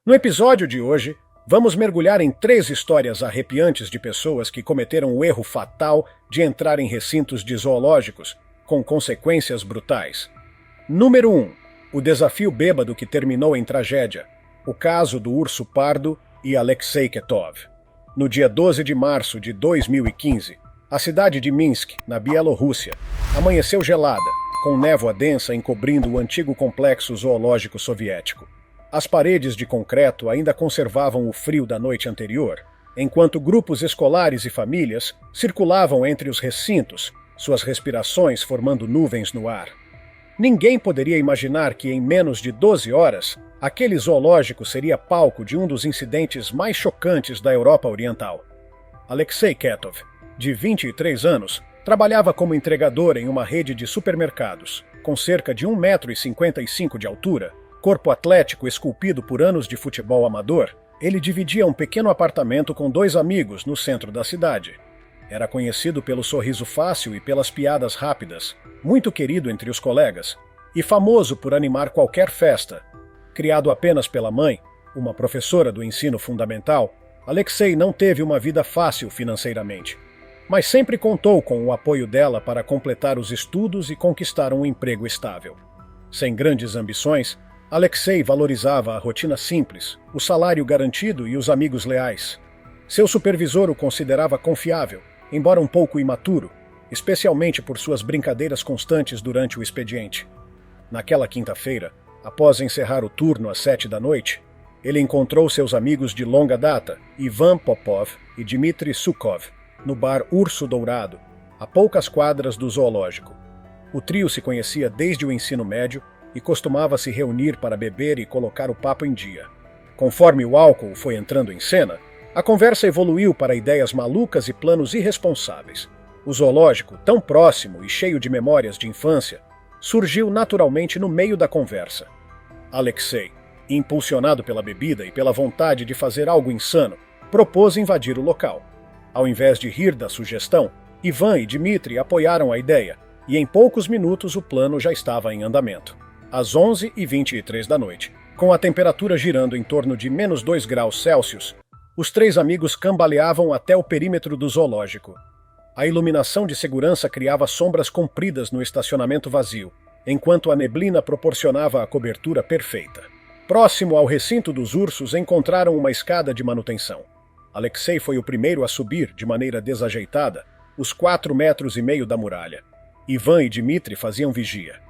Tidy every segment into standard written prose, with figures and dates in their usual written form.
No episódio de hoje, vamos mergulhar em 3 histórias arrepiantes de pessoas que cometeram o erro fatal de entrar em recintos de zoológicos, com consequências brutais. Número 1. O desafio bêbado que terminou em tragédia. O caso do urso pardo e Alexei Ketov. No dia 12 de março de 2015, a cidade de Minsk, na Bielorrússia, amanheceu gelada, com névoa densa encobrindo o antigo complexo zoológico soviético. As paredes de concreto ainda conservavam o frio da noite anterior, enquanto grupos escolares e famílias circulavam entre os recintos, suas respirações formando nuvens no ar. Ninguém poderia imaginar que, em menos de 12 horas, aquele zoológico seria palco de um dos incidentes mais chocantes da Europa Oriental. Alexei Ketov, de 23 anos, trabalhava como entregador em uma rede de supermercados, com cerca de 1,55 m de altura, corpo atlético esculpido por anos de futebol amador. Ele dividia um pequeno apartamento com 2 amigos no centro da cidade. Era conhecido pelo sorriso fácil e pelas piadas rápidas, muito querido entre os colegas, e famoso por animar qualquer festa. Criado apenas pela mãe, uma professora do ensino fundamental, Alexei não teve uma vida fácil financeiramente, mas sempre contou com o apoio dela para completar os estudos e conquistar um emprego estável. Sem grandes ambições, Alexei valorizava a rotina simples, o salário garantido e os amigos leais. Seu supervisor o considerava confiável, embora um pouco imaturo, especialmente por suas brincadeiras constantes durante o expediente. Naquela quinta-feira, após encerrar o turno às 7 da noite, ele encontrou seus amigos de longa data, Ivan Popov e Dmitry Sukov, no bar Urso Dourado, a poucas quadras do zoológico. O trio se conhecia desde o ensino médio e costumava se reunir para beber e colocar o papo em dia. Conforme o álcool foi entrando em cena, a conversa evoluiu para ideias malucas e planos irresponsáveis. O zoológico, tão próximo e cheio de memórias de infância, surgiu naturalmente no meio da conversa. Alexei, impulsionado pela bebida e pela vontade de fazer algo insano, propôs invadir o local. Ao invés de rir da sugestão, Ivan e Dmitry apoiaram a ideia, e em poucos minutos o plano já estava em andamento. Às 11h23 da noite, com a temperatura girando em torno de -2 graus Celsius, os 3 amigos cambaleavam até o perímetro do zoológico. A iluminação de segurança criava sombras compridas no estacionamento vazio, enquanto a neblina proporcionava a cobertura perfeita. Próximo ao recinto dos ursos encontraram uma escada de manutenção. Alexei foi o primeiro a subir, de maneira desajeitada, os 4,5 metros da muralha. Ivan e Dmitry faziam vigia.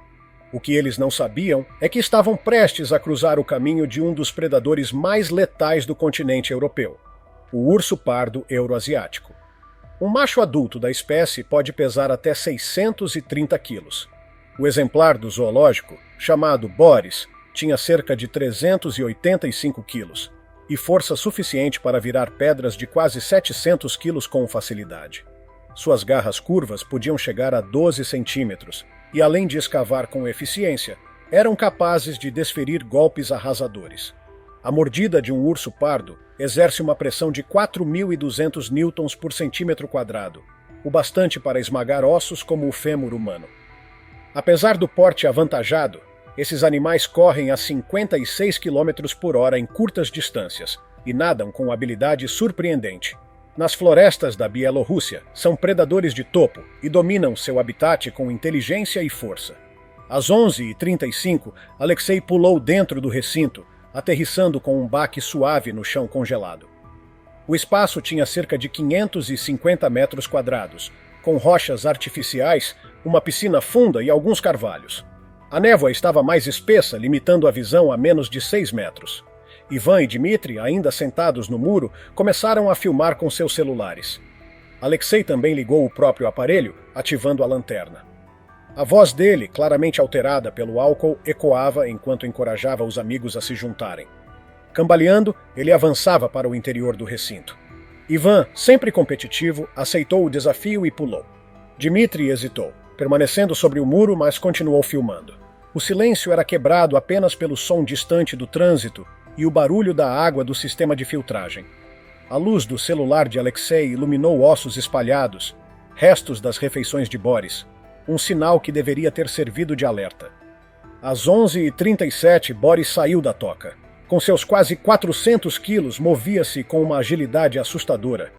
O que eles não sabiam é que estavam prestes a cruzar o caminho de um dos predadores mais letais do continente europeu, o urso pardo euroasiático. Um macho adulto da espécie pode pesar até 630 quilos. O exemplar do zoológico, chamado Boris, tinha cerca de 385 quilos e força suficiente para virar pedras de quase 700 quilos com facilidade. Suas garras curvas podiam chegar a 12 centímetros, e além de escavar com eficiência, eram capazes de desferir golpes arrasadores. A mordida de um urso pardo exerce uma pressão de 4.200 newtons por centímetro quadrado, o bastante para esmagar ossos como o fêmur humano. Apesar do porte avantajado, esses animais correm a 56 km por hora em curtas distâncias e nadam com habilidade surpreendente. Nas florestas da Bielorrússia, são predadores de topo e dominam seu habitat com inteligência e força. Às 11h35, Alexei pulou dentro do recinto, aterrissando com um baque suave no chão congelado. O espaço tinha cerca de 550 metros quadrados, com rochas artificiais, uma piscina funda e alguns carvalhos. A névoa estava mais espessa, limitando a visão a menos de 6 metros. Ivan e Dmitry, ainda sentados no muro, começaram a filmar com seus celulares. Alexei também ligou o próprio aparelho, ativando a lanterna. A voz dele, claramente alterada pelo álcool, ecoava enquanto encorajava os amigos a se juntarem. Cambaleando, ele avançava para o interior do recinto. Ivan, sempre competitivo, aceitou o desafio e pulou. Dmitry hesitou, permanecendo sobre o muro, mas continuou filmando. O silêncio era quebrado apenas pelo som distante do trânsito e o barulho da água do sistema de filtragem. A luz do celular de Alexei iluminou ossos espalhados, restos das refeições de Boris, um sinal que deveria ter servido de alerta. Às 11h37, Boris saiu da toca. Com seus quase 400 quilos, movia-se com uma agilidade assustadora.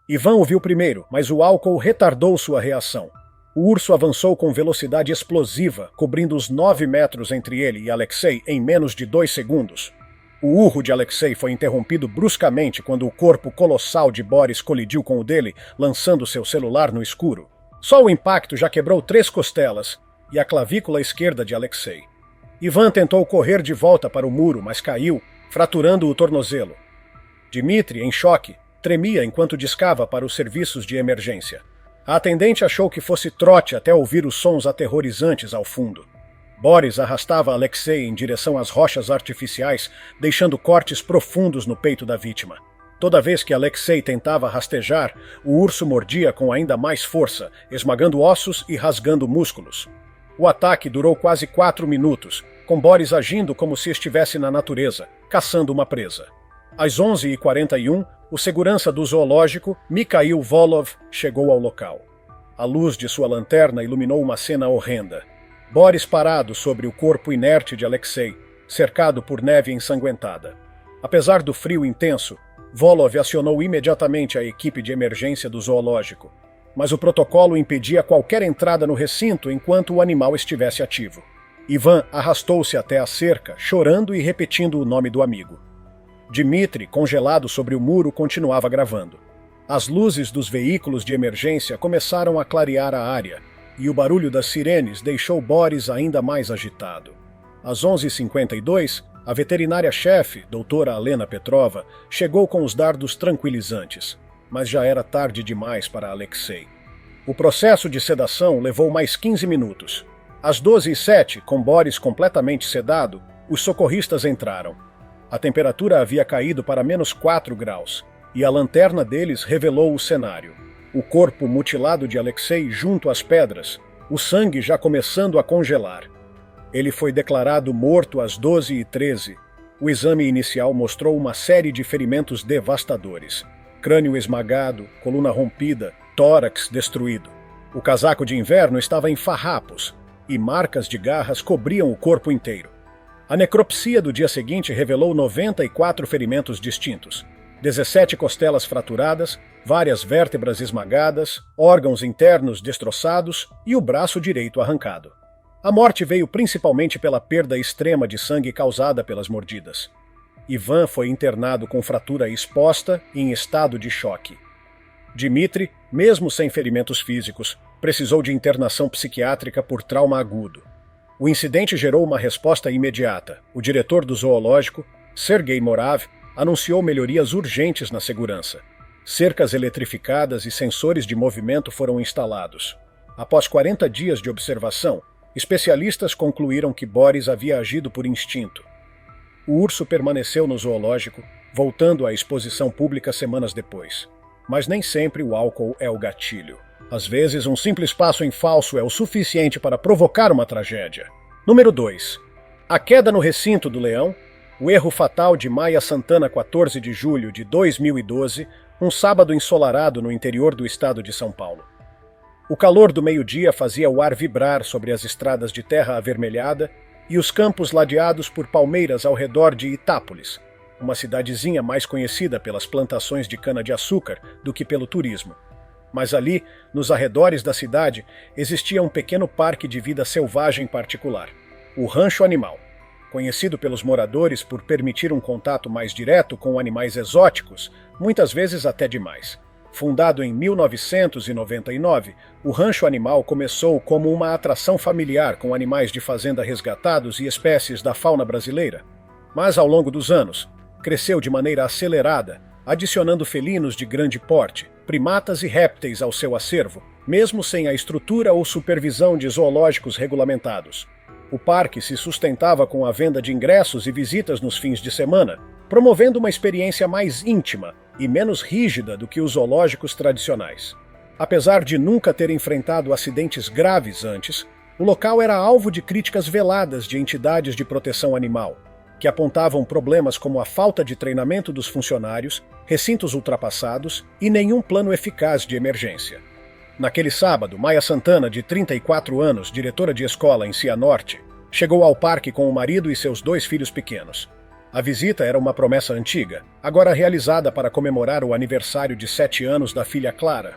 Ivan o viu primeiro, mas o álcool retardou sua reação. O urso avançou com velocidade explosiva, cobrindo os 9 metros entre ele e Alexei em menos de 2 segundos. O urro de Alexei foi interrompido bruscamente quando o corpo colossal de Boris colidiu com o dele, lançando seu celular no escuro. Só o impacto já quebrou 3 costelas e a clavícula esquerda de Alexei. Ivan tentou correr de volta para o muro, mas caiu, fraturando o tornozelo. Dmitri, em choque, tremia enquanto discava para os serviços de emergência. A atendente achou que fosse trote até ouvir os sons aterrorizantes ao fundo. Boris arrastava Alexei em direção às rochas artificiais, deixando cortes profundos no peito da vítima. Toda vez que Alexei tentava rastejar, o urso mordia com ainda mais força, esmagando ossos e rasgando músculos. O ataque durou quase 4 minutos, com Boris agindo como se estivesse na natureza, caçando uma presa. Às 11h41, o segurança do zoológico, Mikhail Volov, chegou ao local. A luz de sua lanterna iluminou uma cena horrenda. Boris parado sobre o corpo inerte de Alexei, cercado por neve ensanguentada. Apesar do frio intenso, Volov acionou imediatamente a equipe de emergência do zoológico, mas o protocolo impedia qualquer entrada no recinto enquanto o animal estivesse ativo. Ivan arrastou-se até a cerca, chorando e repetindo o nome do amigo. Dmitri, congelado sobre o muro, continuava gravando. As luzes dos veículos de emergência começaram a clarear a área, e o barulho das sirenes deixou Boris ainda mais agitado. Às 11h52, a veterinária-chefe, doutora Alena Petrova, chegou com os dardos tranquilizantes, mas já era tarde demais para Alexei. O processo de sedação levou mais 15 minutos. Às 12h07, com Boris completamente sedado, os socorristas entraram. A temperatura havia caído para menos 4 graus, e a lanterna deles revelou o cenário. O corpo mutilado de Alexei junto às pedras, o sangue já começando a congelar. Ele foi declarado morto às 12h13. O exame inicial mostrou uma série de ferimentos devastadores. Crânio esmagado, coluna rompida, tórax destruído. O casaco de inverno estava em farrapos, e marcas de garras cobriam o corpo inteiro. A necropsia do dia seguinte revelou 94 ferimentos distintos. 17 costelas fraturadas, várias vértebras esmagadas, órgãos internos destroçados e o braço direito arrancado. A morte veio principalmente pela perda extrema de sangue causada pelas mordidas. Ivan foi internado com fratura exposta e em estado de choque. Dmitri, mesmo sem ferimentos físicos, precisou de internação psiquiátrica por trauma agudo. O incidente gerou uma resposta imediata. O diretor do zoológico, Sergei Morav, anunciou melhorias urgentes na segurança. Cercas eletrificadas e sensores de movimento foram instalados. Após 40 dias de observação, especialistas concluíram que Boris havia agido por instinto. O urso permaneceu no zoológico, voltando à exposição pública semanas depois. Mas nem sempre o álcool é o gatilho. Às vezes, um simples passo em falso é o suficiente para provocar uma tragédia. Número 2. A queda no recinto do leão. O erro fatal de Maia Santana, 14 de julho de 2012, um sábado ensolarado no interior do estado de São Paulo. O calor do meio-dia fazia o ar vibrar sobre as estradas de terra avermelhada e os campos ladeados por palmeiras ao redor de Itápolis, uma cidadezinha mais conhecida pelas plantações de cana-de-açúcar do que pelo turismo. Mas ali, nos arredores da cidade, existia um pequeno parque de vida selvagem particular, o Rancho Animal. Conhecido pelos moradores por permitir um contato mais direto com animais exóticos, muitas vezes até demais. Fundado em 1999, o Rancho Animal começou como uma atração familiar com animais de fazenda resgatados e espécies da fauna brasileira. Mas, ao longo dos anos, cresceu de maneira acelerada, adicionando felinos de grande porte, primatas e répteis ao seu acervo, mesmo sem a estrutura ou supervisão de zoológicos regulamentados. O parque se sustentava com a venda de ingressos e visitas nos fins de semana, promovendo uma experiência mais íntima e menos rígida do que os zoológicos tradicionais. Apesar de nunca ter enfrentado acidentes graves antes, o local era alvo de críticas veladas de entidades de proteção animal, que apontavam problemas como a falta de treinamento dos funcionários, recintos ultrapassados e nenhum plano eficaz de emergência. Naquele sábado, Maia Santana, de 34 anos, diretora de escola em Cianorte, chegou ao parque com o marido e seus 2 filhos pequenos. A visita era uma promessa antiga, agora realizada para comemorar o aniversário de 7 anos da filha Clara.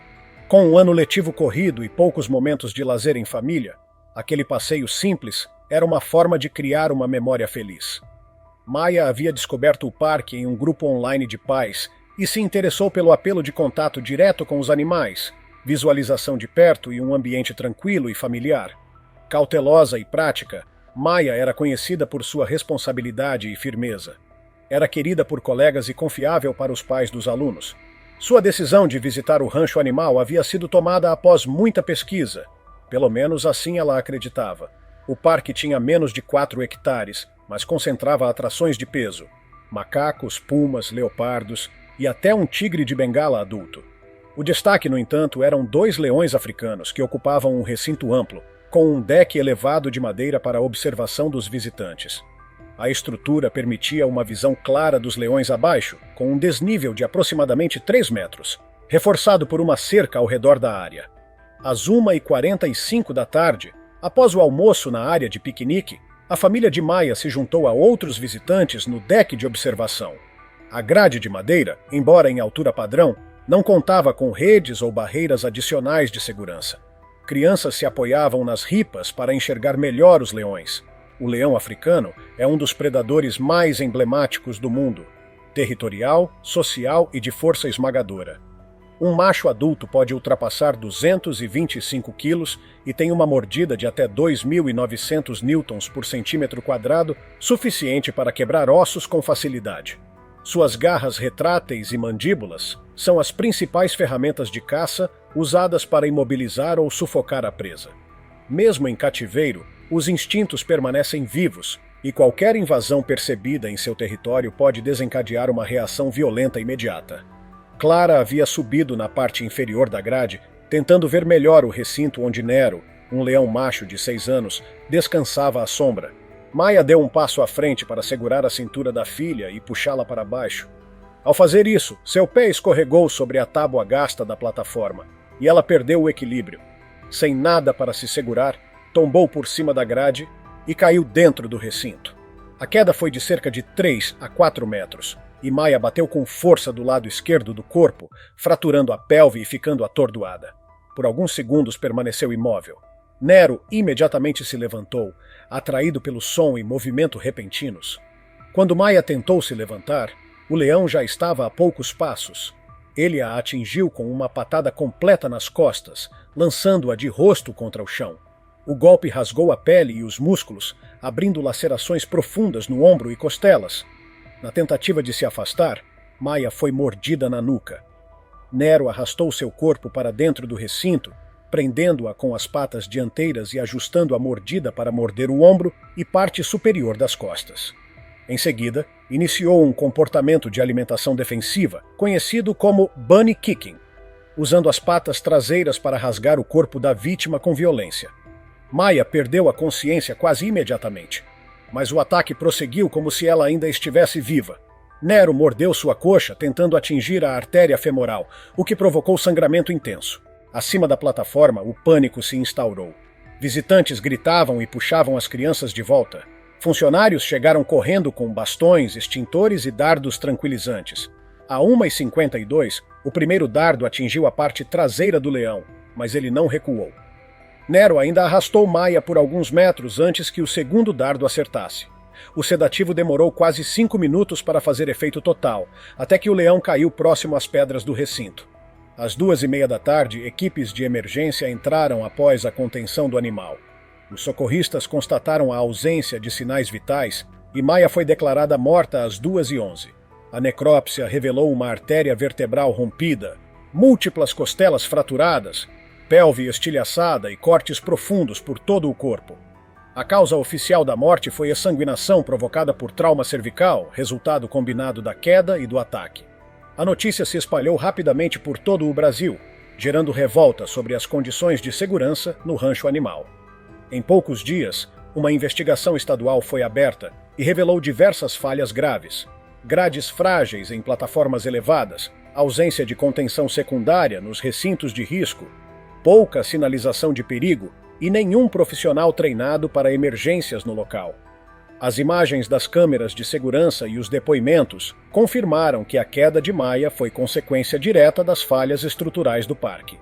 Com um ano letivo corrido e poucos momentos de lazer em família, aquele passeio simples era uma forma de criar uma memória feliz. Maia havia descoberto o parque em um grupo online de pais e se interessou pelo apelo de contato direto com os animais, visualização de perto e um ambiente tranquilo e familiar. Cautelosa e prática, Maia era conhecida por sua responsabilidade e firmeza. Era querida por colegas e confiável para os pais dos alunos. Sua decisão de visitar o rancho animal havia sido tomada após muita pesquisa. Pelo menos assim ela acreditava. O parque tinha menos de 4 hectares, mas concentrava atrações de peso: macacos, pumas, leopardos e até um tigre de bengala adulto. O destaque, no entanto, eram 2 leões africanos que ocupavam um recinto amplo, com um deck elevado de madeira para a observação dos visitantes. A estrutura permitia uma visão clara dos leões abaixo, com um desnível de aproximadamente 3 metros, reforçado por uma cerca ao redor da área. Às 1h45 da tarde, após o almoço na área de piquenique, a família de Maia se juntou a outros visitantes no deck de observação. A grade de madeira, embora em altura padrão, não contava com redes ou barreiras adicionais de segurança. Crianças se apoiavam nas ripas para enxergar melhor os leões. O leão africano é um dos predadores mais emblemáticos do mundo, territorial, social e de força esmagadora. Um macho adulto pode ultrapassar 225 quilos e tem uma mordida de até 2.900 newtons por centímetro quadrado, suficiente para quebrar ossos com facilidade. Suas garras retráteis e mandíbulas são as principais ferramentas de caça usadas para imobilizar ou sufocar a presa. Mesmo em cativeiro, os instintos permanecem vivos e qualquer invasão percebida em seu território pode desencadear uma reação violenta imediata. Clara havia subido na parte inferior da grade, tentando ver melhor o recinto onde Nero, um leão macho de 6 anos, descansava à sombra. Maia deu um passo à frente para segurar a cintura da filha e puxá-la para baixo. Ao fazer isso, seu pé escorregou sobre a tábua gasta da plataforma, e ela perdeu o equilíbrio. Sem nada para se segurar, tombou por cima da grade e caiu dentro do recinto. A queda foi de cerca de 3 a 4 metros, e Maia bateu com força do lado esquerdo do corpo, fraturando a pelve e ficando atordoada. Por alguns segundos permaneceu imóvel. Nero imediatamente se levantou, atraído pelo som e movimento repentinos. Quando Maia tentou se levantar, o leão já estava a poucos passos. Ele a atingiu com uma patada completa nas costas, lançando-a de rosto contra o chão. O golpe rasgou a pele e os músculos, abrindo lacerações profundas no ombro e costelas. Na tentativa de se afastar, Maia foi mordida na nuca. Nero arrastou seu corpo para dentro do recinto, prendendo-a com as patas dianteiras e ajustando a mordida para morder o ombro e parte superior das costas. Em seguida, iniciou um comportamento de alimentação defensiva, conhecido como bunny kicking, usando as patas traseiras para rasgar o corpo da vítima com violência. Maia perdeu a consciência quase imediatamente, mas o ataque prosseguiu como se ela ainda estivesse viva. Nero mordeu sua coxa, tentando atingir a artéria femoral, o que provocou sangramento intenso. Acima da plataforma, o pânico se instaurou. Visitantes gritavam e puxavam as crianças de volta. Funcionários chegaram correndo com bastões, extintores e dardos tranquilizantes. A 1h52, o primeiro dardo atingiu a parte traseira do leão, mas ele não recuou. Nero ainda arrastou Maia por alguns metros antes que o segundo dardo acertasse. O sedativo demorou quase 5 minutos para fazer efeito total, até que o leão caiu próximo às pedras do recinto. Às 2h30 da tarde, equipes de emergência entraram após a contenção do animal. Os socorristas constataram a ausência de sinais vitais e Maia foi declarada morta às 2h11. A necrópsia revelou uma artéria vertebral rompida, múltiplas costelas fraturadas, pelve estilhaçada e cortes profundos por todo o corpo. A causa oficial da morte foi exsanguinação provocada por trauma cervical, resultado combinado da queda e do ataque. A notícia se espalhou rapidamente por todo o Brasil, gerando revolta sobre as condições de segurança no rancho animal. Em poucos dias, uma investigação estadual foi aberta e revelou diversas falhas graves: grades frágeis em plataformas elevadas, ausência de contenção secundária nos recintos de risco, pouca sinalização de perigo e nenhum profissional treinado para emergências no local. As imagens das câmeras de segurança e os depoimentos confirmaram que a queda de Maia foi consequência direta das falhas estruturais do parque.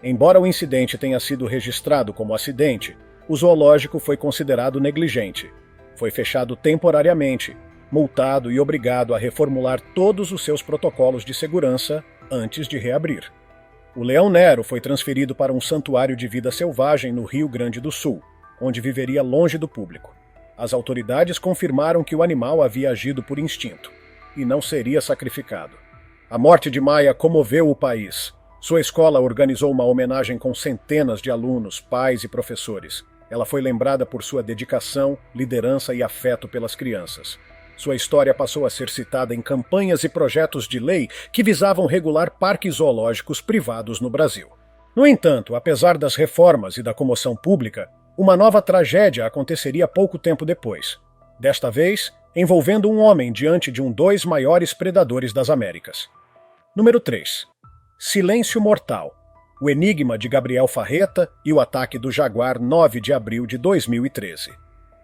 Embora o incidente tenha sido registrado como acidente, o zoológico foi considerado negligente. Foi fechado temporariamente, multado e obrigado a reformular todos os seus protocolos de segurança antes de reabrir. O leão Nero foi transferido para um santuário de vida selvagem no Rio Grande do Sul, onde viveria longe do público. As autoridades confirmaram que o animal havia agido por instinto e não seria sacrificado. A morte de Maia comoveu o país. Sua escola organizou uma homenagem com centenas de alunos, pais e professores. Ela foi lembrada por sua dedicação, liderança e afeto pelas crianças. Sua história passou a ser citada em campanhas e projetos de lei que visavam regular parques zoológicos privados no Brasil. No entanto, apesar das reformas e da comoção pública, uma nova tragédia aconteceria pouco tempo depois. Desta vez, envolvendo um homem diante de um dos maiores predadores das Américas. Número 3. Silêncio Mortal. O enigma de Gabriel Farreta e o ataque do Jaguar 9 de abril de 2013.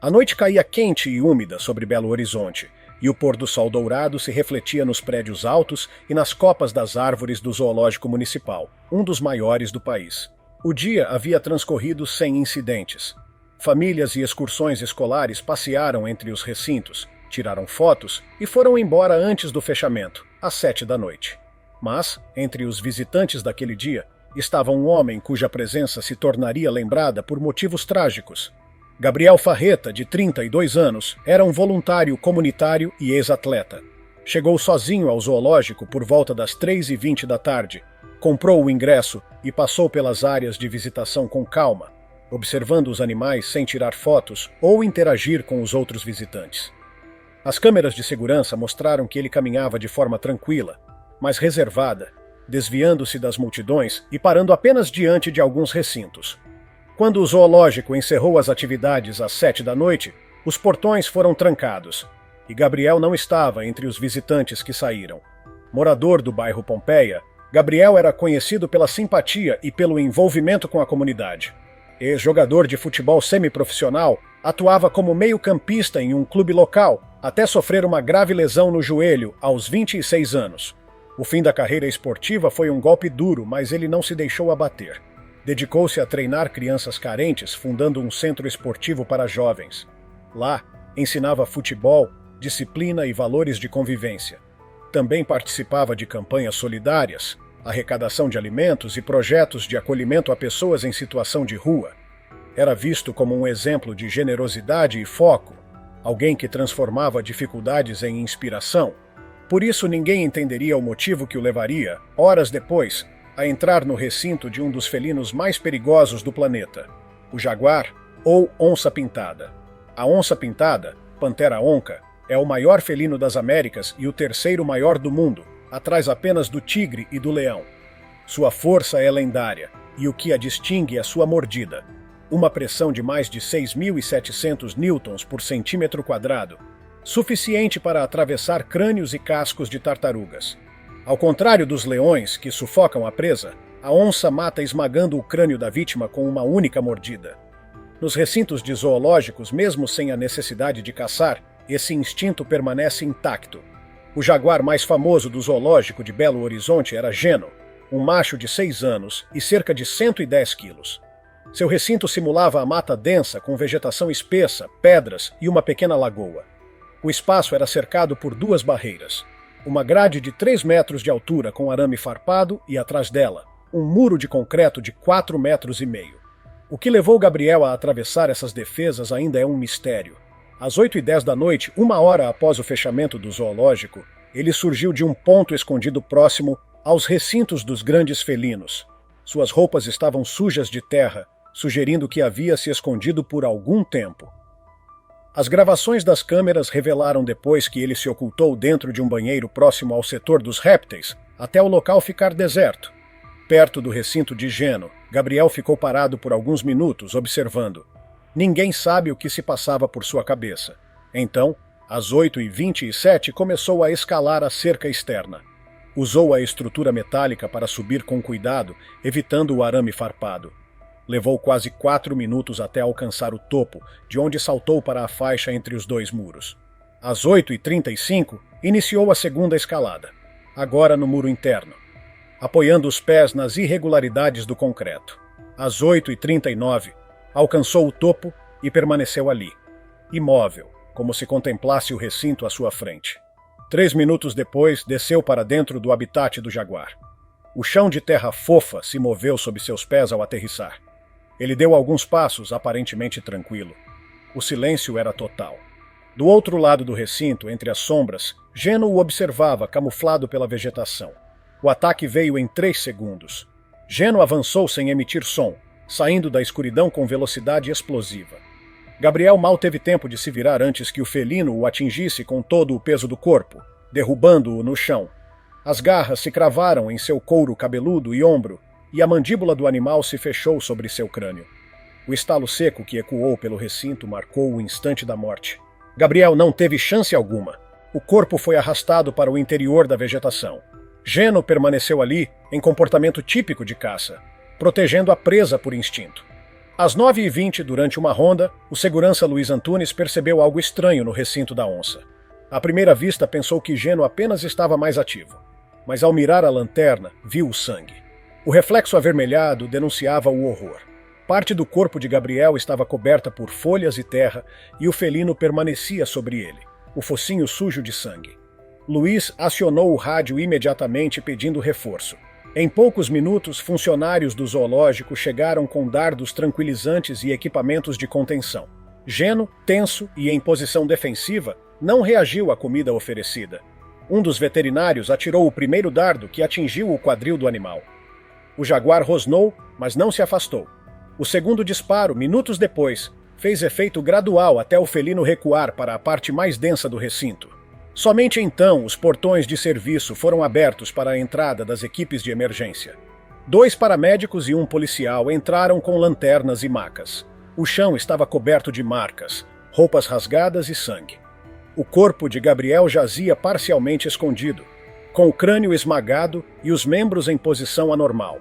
A noite caía quente e úmida sobre Belo Horizonte, e o pôr do sol dourado se refletia nos prédios altos e nas copas das árvores do Zoológico Municipal, um dos maiores do país. O dia havia transcorrido sem incidentes. Famílias e excursões escolares passearam entre os recintos, tiraram fotos e foram embora antes do fechamento, às 7 da noite. Mas, entre os visitantes daquele dia, estava um homem cuja presença se tornaria lembrada por motivos trágicos. Gabriel Farreta, de 32 anos, era um voluntário comunitário e ex-atleta. Chegou sozinho ao zoológico por volta das 3h20 da tarde, comprou o ingresso e passou pelas áreas de visitação com calma, observando os animais sem tirar fotos ou interagir com os outros visitantes. As câmeras de segurança mostraram que ele caminhava de forma tranquila, mas reservada, desviando-se das multidões e parando apenas diante de alguns recintos. Quando o zoológico encerrou as atividades às 7 da noite, os portões foram trancados, e Gabriel não estava entre os visitantes que saíram. Morador do bairro Pompeia, Gabriel era conhecido pela simpatia e pelo envolvimento com a comunidade. Ex-jogador de futebol semiprofissional, atuava como meio-campista em um clube local, até sofrer uma grave lesão no joelho aos 26 anos. O fim da carreira esportiva foi um golpe duro, mas ele não se deixou abater. Dedicou-se a treinar crianças carentes, fundando um centro esportivo para jovens. Lá, ensinava futebol, disciplina e valores de convivência. Também participava de campanhas solidárias, arrecadação de alimentos e projetos de acolhimento a pessoas em situação de rua. Era visto como um exemplo de generosidade e foco, alguém que transformava dificuldades em inspiração. Por isso ninguém entenderia o motivo que o levaria, horas depois, a entrar no recinto de um dos felinos mais perigosos do planeta, o jaguar ou onça-pintada. A onça-pintada, Panthera onca, é o maior felino das Américas e o terceiro maior do mundo, atrás apenas do tigre e do leão. Sua força é lendária, e o que a distingue é sua mordida. Uma pressão de mais de 6.700 newtons por centímetro quadrado, suficiente para atravessar crânios e cascos de tartarugas. Ao contrário dos leões, que sufocam a presa, a onça mata esmagando o crânio da vítima com uma única mordida. Nos recintos de zoológicos, mesmo sem a necessidade de caçar, esse instinto permanece intacto. O jaguar mais famoso do zoológico de Belo Horizonte era Geno, um macho de 6 anos e cerca de 110 quilos. Seu recinto simulava a mata densa com vegetação espessa, pedras e uma pequena lagoa. O espaço era cercado por 2 barreiras. Uma grade de 3 metros de altura com arame farpado e, atrás dela, um muro de concreto de 4,5 metros. O que levou Gabriel a atravessar essas defesas ainda é um mistério. Às 8h10 da noite, 1 hora após o fechamento do zoológico, ele surgiu de um ponto escondido próximo aos recintos dos grandes felinos. Suas roupas estavam sujas de terra, sugerindo que havia se escondido por algum tempo. As gravações das câmeras revelaram depois que ele se ocultou dentro de um banheiro próximo ao setor dos répteis, até o local ficar deserto. Perto do recinto de Geno, Gabriel ficou parado por alguns minutos, observando. Ninguém sabe o que se passava por sua cabeça. Então, às 8h27, começou a escalar a cerca externa. Usou a estrutura metálica para subir com cuidado, evitando o arame farpado. Levou quase 4 minutos até alcançar o topo, de onde saltou para a faixa entre os dois muros. Às 8h35, iniciou a segunda escalada, agora no muro interno, apoiando os pés nas irregularidades do concreto. Às 8h39, alcançou o topo e permaneceu ali, imóvel, como se contemplasse o recinto à sua frente. 3 minutos depois, desceu para dentro do habitat do jaguar. O chão de terra fofa se moveu sob seus pés ao aterrissar. Ele deu alguns passos, aparentemente tranquilo. O silêncio era total. Do outro lado do recinto, entre as sombras, Geno o observava, camuflado pela vegetação. O ataque veio em 3 segundos. Geno avançou sem emitir som, saindo da escuridão com velocidade explosiva. Gabriel mal teve tempo de se virar antes que o felino o atingisse com todo o peso do corpo, derrubando-o no chão. As garras se cravaram em seu couro cabeludo e ombro, e a mandíbula do animal se fechou sobre seu crânio. O estalo seco que ecoou pelo recinto marcou o instante da morte. Gabriel não teve chance alguma. O corpo foi arrastado para o interior da vegetação. Geno permaneceu ali, em comportamento típico de caça, protegendo a presa por instinto. Às 9h20, durante uma ronda, o segurança Luiz Antunes percebeu algo estranho no recinto da onça. À primeira vista, pensou que Geno apenas estava mais ativo. Mas ao mirar a lanterna, viu o sangue. O reflexo avermelhado denunciava o horror. Parte do corpo de Gabriel estava coberta por folhas e terra e o felino permanecia sobre ele, o focinho sujo de sangue. Luiz acionou o rádio imediatamente pedindo reforço. Em poucos minutos, funcionários do zoológico chegaram com dardos tranquilizantes e equipamentos de contenção. Geno, tenso e em posição defensiva, não reagiu à comida oferecida. Um dos veterinários atirou o primeiro dardo que atingiu o quadril do animal. O jaguar rosnou, mas não se afastou. O segundo disparo, minutos depois, fez efeito gradual até o felino recuar para a parte mais densa do recinto. Somente então os portões de serviço foram abertos para a entrada das equipes de emergência. 2 paramédicos e um policial entraram com lanternas e macas. O chão estava coberto de marcas, roupas rasgadas e sangue. O corpo de Gabriel jazia parcialmente escondido, com o crânio esmagado e os membros em posição anormal.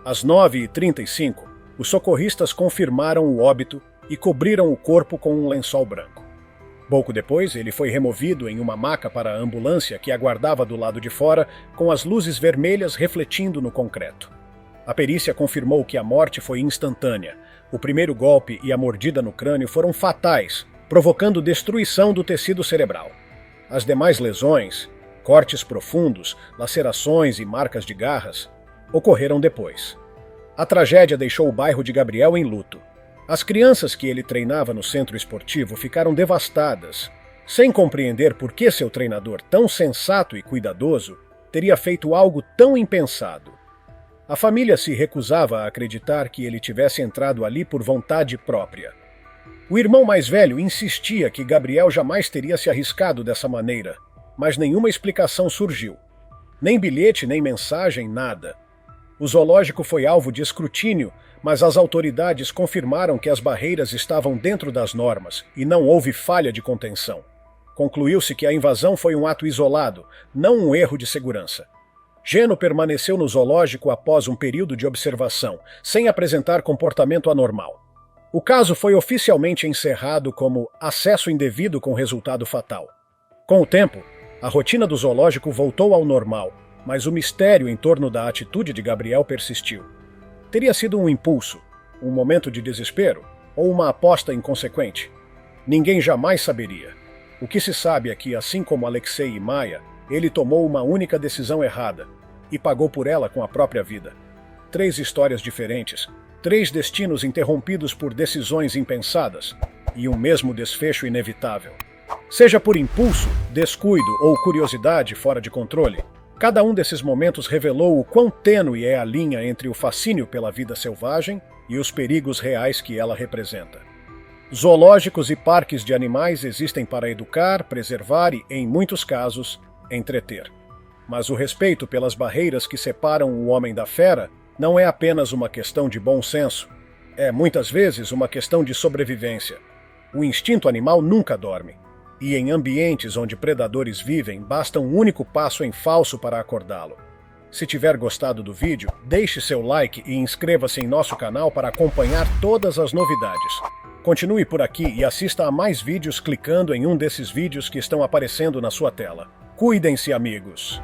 Às 9h35, os socorristas confirmaram o óbito e cobriram o corpo com um lençol branco. Pouco depois, ele foi removido em uma maca para a ambulância que aguardava do lado de fora, com as luzes vermelhas refletindo no concreto. A perícia confirmou que a morte foi instantânea. O primeiro golpe e a mordida no crânio foram fatais, provocando destruição do tecido cerebral. As demais lesões, cortes profundos, lacerações e marcas de garras, ocorreram depois. A tragédia deixou o bairro de Gabriel em luto. As crianças que ele treinava no centro esportivo ficaram devastadas, sem compreender por que seu treinador, tão sensato e cuidadoso, teria feito algo tão impensado. A família se recusava a acreditar que ele tivesse entrado ali por vontade própria. O irmão mais velho insistia que Gabriel jamais teria se arriscado dessa maneira, mas nenhuma explicação surgiu. Nem bilhete, nem mensagem, nada. O zoológico foi alvo de escrutínio, mas as autoridades confirmaram que as barreiras estavam dentro das normas e não houve falha de contenção. Concluiu-se que a invasão foi um ato isolado, não um erro de segurança. Geno permaneceu no zoológico após um período de observação, sem apresentar comportamento anormal. O caso foi oficialmente encerrado como acesso indevido com resultado fatal. Com o tempo, a rotina do zoológico voltou ao normal, mas o mistério em torno da atitude de Gabriel persistiu. Teria sido um impulso, um momento de desespero ou uma aposta inconsequente? Ninguém jamais saberia. O que se sabe é que, assim como Alexei e Maia, ele tomou uma única decisão errada e pagou por ela com a própria vida. 3 histórias diferentes, 3 destinos interrompidos por decisões impensadas e um mesmo desfecho inevitável. Seja por impulso, descuido ou curiosidade fora de controle, cada um desses momentos revelou o quão tênue é a linha entre o fascínio pela vida selvagem e os perigos reais que ela representa. Zoológicos e parques de animais existem para educar, preservar e, em muitos casos, entreter. Mas o respeito pelas barreiras que separam o homem da fera não é apenas uma questão de bom senso. É, muitas vezes, uma questão de sobrevivência. O instinto animal nunca dorme. E em ambientes onde predadores vivem, basta um único passo em falso para acordá-lo. Se tiver gostado do vídeo, deixe seu like e inscreva-se em nosso canal para acompanhar todas as novidades. Continue por aqui e assista a mais vídeos clicando em um desses vídeos que estão aparecendo na sua tela. Cuidem-se, amigos!